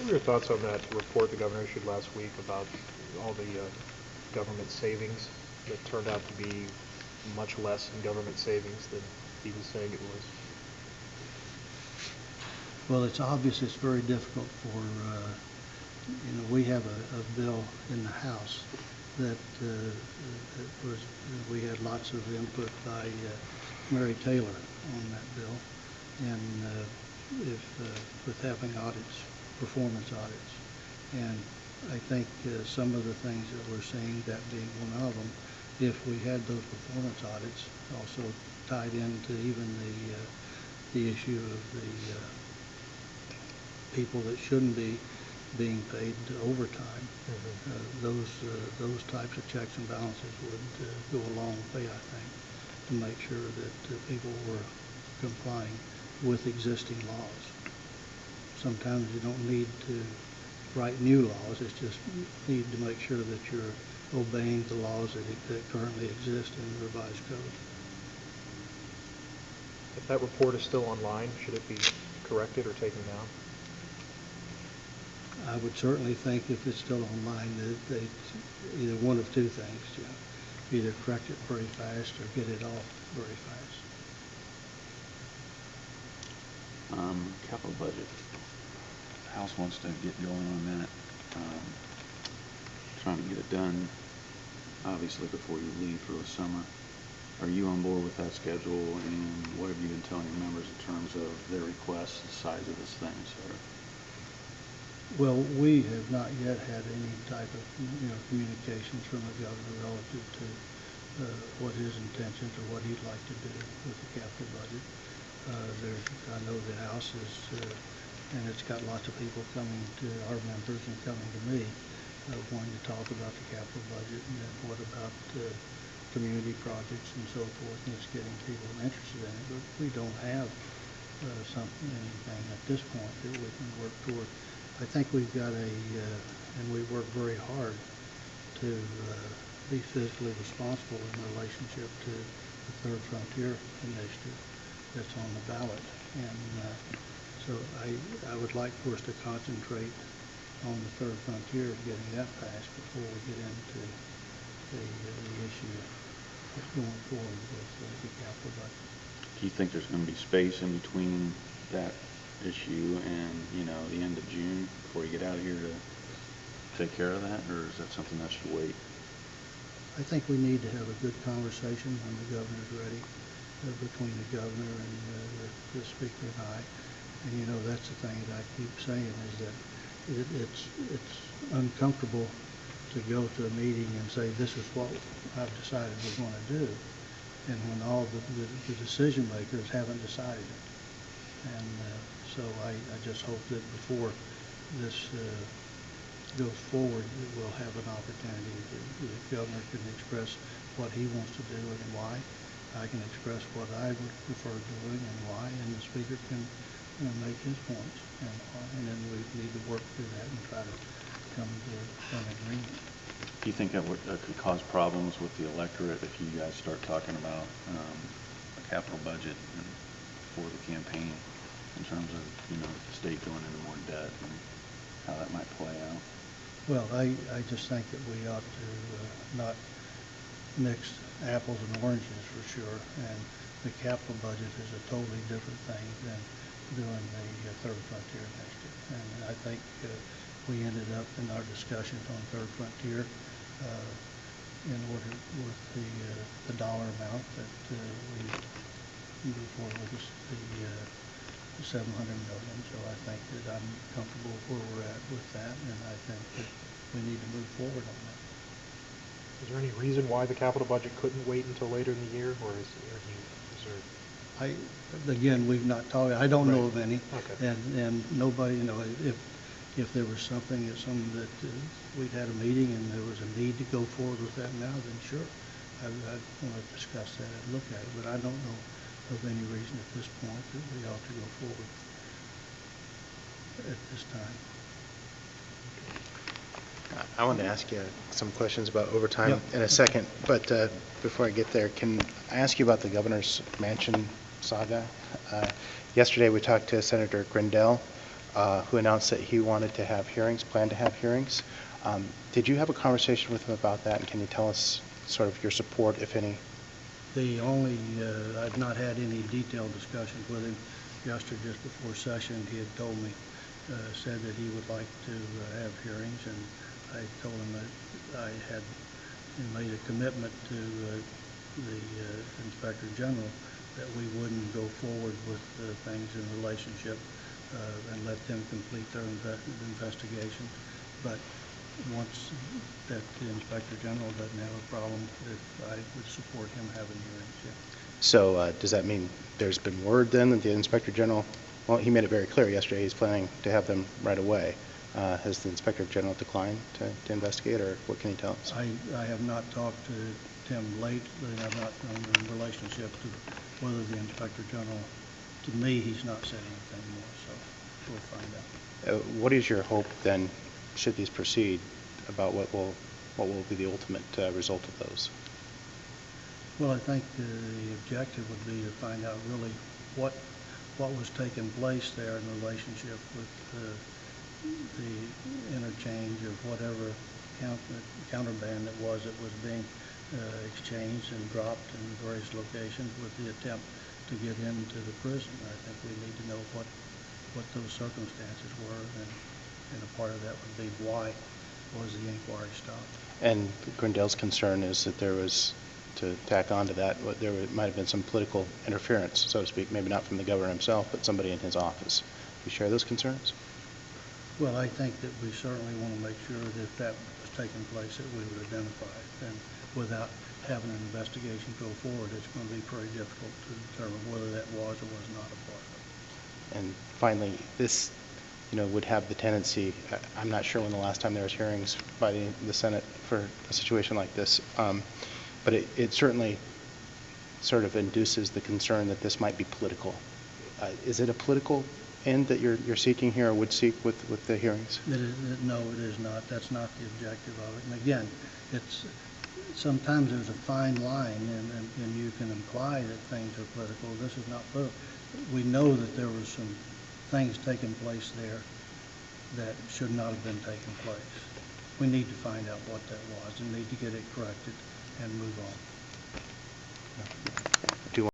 What are your thoughts on that report the governor issued last week about all the government savings that turned out to be much less in government savings than he was saying it was? Well, it's obvious it's very difficult for, we have a bill in the House that was, we had lots of input by Mary Taylor on that bill, and with having audits, performance audits. And I think some of the things that we're seeing, that being one of them, if we had those performance audits also tied into even the issue of the people that shouldn't be being paid overtime, those types of checks and balances would go a long way, I think, to make sure that people were complying with existing laws. Sometimes you don't need to write new laws, it's just need to make sure that you're obeying the laws that currently exist in the revised code. If that report is still online, should it be corrected or taken down? I would certainly think if it's still online that they either one of two things, either correct it very fast or get it off very fast. Capital budget. The House wants to get going in a minute. Trying to get it done, obviously, before you leave for the summer. Are you on board with that schedule, and what have you been telling your members in terms of their requests, the size of this thing, etc.? Well, we have not yet had any type of communications from the governor relative to what his intentions or what he'd like to do with the capital budget. I know the House is, and it's got lots of people coming to our members and coming to me, wanting to talk about the capital budget and then what about community projects and so forth, and it's getting people interested in it. But we don't have anything at this point that we can work toward. I think we've got and we work very hard to be fiscally responsible in relationship to the Third Frontier Initiative that's on the ballot. And so I would like for us to concentrate on the Third Frontier, getting that passed before we get into the issue of going forward with the capital budget. Do you think there's going to be space in between that issue and the end of June before you get out of here to take care of that, or is that something that should wait? I think we need to have a good conversation when the governor's ready, between the governor and the speaker and I. And that's the thing that I keep saying is that it's uncomfortable to go to a meeting and say this is what I've decided we're going to do, and when all the decision makers haven't decided it. And so I just hope that before this goes forward, we'll have an opportunity that the governor can express what he wants to do and why. I can express what I would prefer doing and why, and the speaker can make his points. And then we need to work through that and try to come to an agreement. Do you think that could cause problems with the electorate if you guys start talking about a capital budget for the campaign in terms of the state going into more debt and how that might play out? Well, I just think that we ought to not mix apples and oranges for sure, and the capital budget is a totally different thing than doing the Third Frontier Initiative. And I think we ended up in our discussions on Third Frontier in order with the dollar amount that we moved forward with the $700 million. So I think that I'm comfortable where we're at with that, and I think that we need to move forward on that. Is there any reason why the capital budget couldn't wait until later in the year, or is there? Again, we've not talked. I don't know of any, okay. and nobody. If there was something that we'd had a meeting and there was a need to go forward with that now, then sure, I'd want to discuss that and look at it. But I don't know of any reason at this point that we ought to go forward at this time. I wanted to ask you some questions about overtime in a second, but before I get there, can I ask you about the governor's mansion saga? Yesterday we talked to Senator Grindell who announced that he wanted to have hearings, planned to have hearings. Did you have a conversation with him about that, and can you tell us sort of your support, if any? I've not had any detailed discussions with him. Yesterday, just before session, he had told me, said that he would like to have hearings, and I told him that I had made a commitment to the Inspector General that we wouldn't go forward with things in relationship and let them complete their investigation. But once that the Inspector General doesn't have a problem, I would support him having hearings, yeah. So does that mean there's been word then that the Inspector General, well, he made it very clear yesterday he's planning to have them right away. Has the Inspector General declined to investigate, or what can you tell us? I have not talked to Tim lately. I've not known in relationship to whether the Inspector General, to me, he's not said anything more, so we'll find out. What is your hope then, should these proceed, about what will be the ultimate result of those? Well, I think the objective would be to find out really what was taking place there in relationship with the interchange of whatever counterband it was that was being exchanged and dropped in various locations with the attempt to get into the prison. I think we need to know what those circumstances were, and a part of that would be why was the inquiry stopped. And Grindell's concern is that there was, to tack on to that, there might have been some political interference, so to speak, maybe not from the governor himself, but somebody in his office. Do you share those concerns? Well, I think that we certainly want to make sure that if that was taking place, that we would identify it. And without having an investigation go forward, it's going to be pretty difficult to determine whether that was or was not a part of it. And finally, this, would have the tendency, I'm not sure when the last time there was hearings by the Senate for a situation like this, but it certainly sort of induces the concern that this might be political. Is it a political end that you're seeking here, or would seek with the hearings? No, it is not. That's not the objective of it. And again, sometimes there's a fine line, and you can imply that things are political. This is not political. We know that there were some things taking place there that should not have been taking place. We need to find out what that was and need to get it corrected and move on.